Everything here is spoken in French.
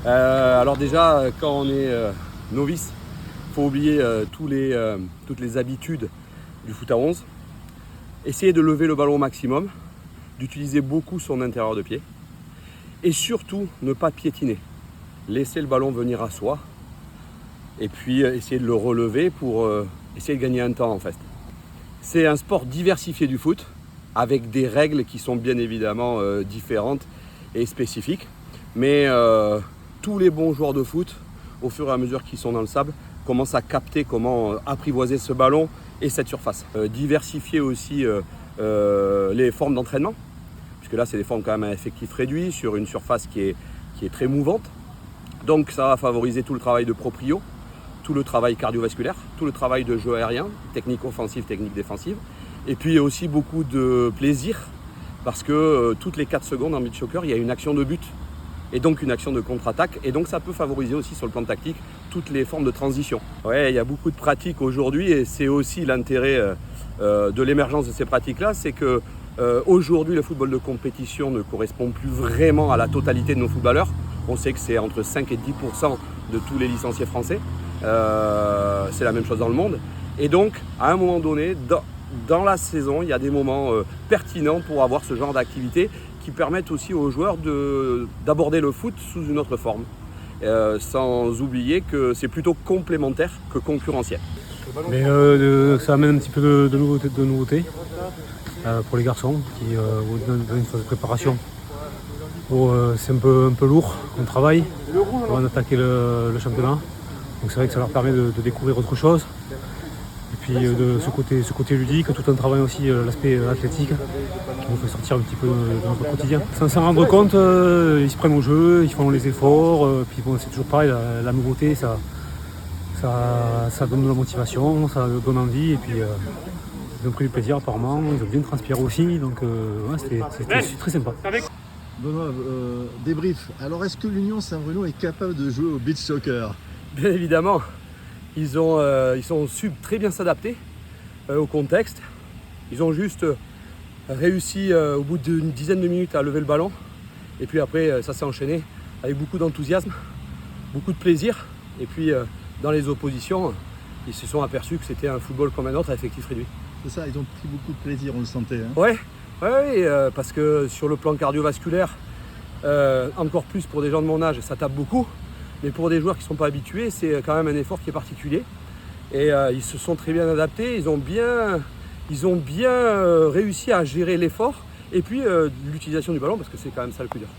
Alors déjà, quand on est novice, il faut oublier toutes les habitudes du foot à 11. Essayer de lever le ballon au maximum, d'utiliser beaucoup son intérieur de pied. Et surtout, ne pas piétiner. Laisser le ballon venir à soi. Et puis essayer de le relever pour essayer de gagner un temps en fait. C'est un sport diversifié du foot, avec des règles qui sont bien évidemment différentes et spécifiques. Mais tous les bons joueurs de foot, au fur et à mesure qu'ils sont dans le sable, commencent à capter comment apprivoiser ce ballon et cette surface. Diversifier aussi les formes d'entraînement, puisque là c'est des formes quand même à effectif réduit, sur une surface qui est très mouvante. Donc ça va favoriser tout le travail de proprio, tout le travail cardiovasculaire, tout le travail de jeu aérien, technique offensive, technique défensive. Et puis aussi beaucoup de plaisir, parce que toutes les 4 secondes en beach soccer, il y a une action de but. Et donc une action de contre-attaque. Et donc ça peut favoriser aussi sur le plan tactique toutes les formes de transition. Ouais, il y a beaucoup de pratiques aujourd'hui et c'est aussi l'intérêt de l'émergence de ces pratiques-là, c'est que aujourd'hui le football de compétition ne correspond plus vraiment à la totalité de nos footballeurs. On sait que c'est entre 5 et 10% de tous les licenciés français. C'est la même chose dans le monde. Et donc à un moment donné, dans la saison, il y a des moments pertinents pour avoir ce genre d'activité qui permettent aussi aux joueurs d'aborder le foot sous une autre forme. Sans oublier que c'est plutôt complémentaire que concurrentiel. Mais ça amène un petit peu de nouveauté pour les garçons qui dans une phase de préparation. C'est un peu lourd, on travaille avant d'attaquer le championnat. Donc c'est vrai que ça leur permet de découvrir autre chose. Et puis de ce côté ludique, tout en travaillant aussi l'aspect athlétique qui nous fait sortir un petit peu de notre quotidien. Sans s'en rendre compte, ils se prennent au jeu, ils font les efforts, puis bon, c'est toujours pareil, la nouveauté, ça donne de la motivation, ça donne envie, et puis ils ont pris du plaisir apparemment, ils ont bien transpiré aussi, donc ouais, c'était très sympa. Benoît, débrief. Alors est-ce que l'Union Saint-Bruno est capable de jouer au beach soccer? Bien évidemment, ils ont su très bien s'adapter au contexte. Ils ont juste réussi au bout d'une dizaine de minutes à lever le ballon. Et puis après, ça s'est enchaîné avec beaucoup d'enthousiasme, beaucoup de plaisir. Et puis dans les oppositions, ils se sont aperçus que c'était un football comme un autre à effectif réduit. C'est ça, ils ont pris beaucoup de plaisir, on le sentait. Hein. Ouais, parce que sur le plan cardiovasculaire, encore plus pour des gens de mon âge, ça tape beaucoup. Mais pour des joueurs qui ne sont pas habitués, c'est quand même un effort qui est particulier. Et ils se sont très bien adaptés, ils ont bien réussi à gérer l'effort et puis l'utilisation du ballon, parce que c'est quand même ça le plus dur.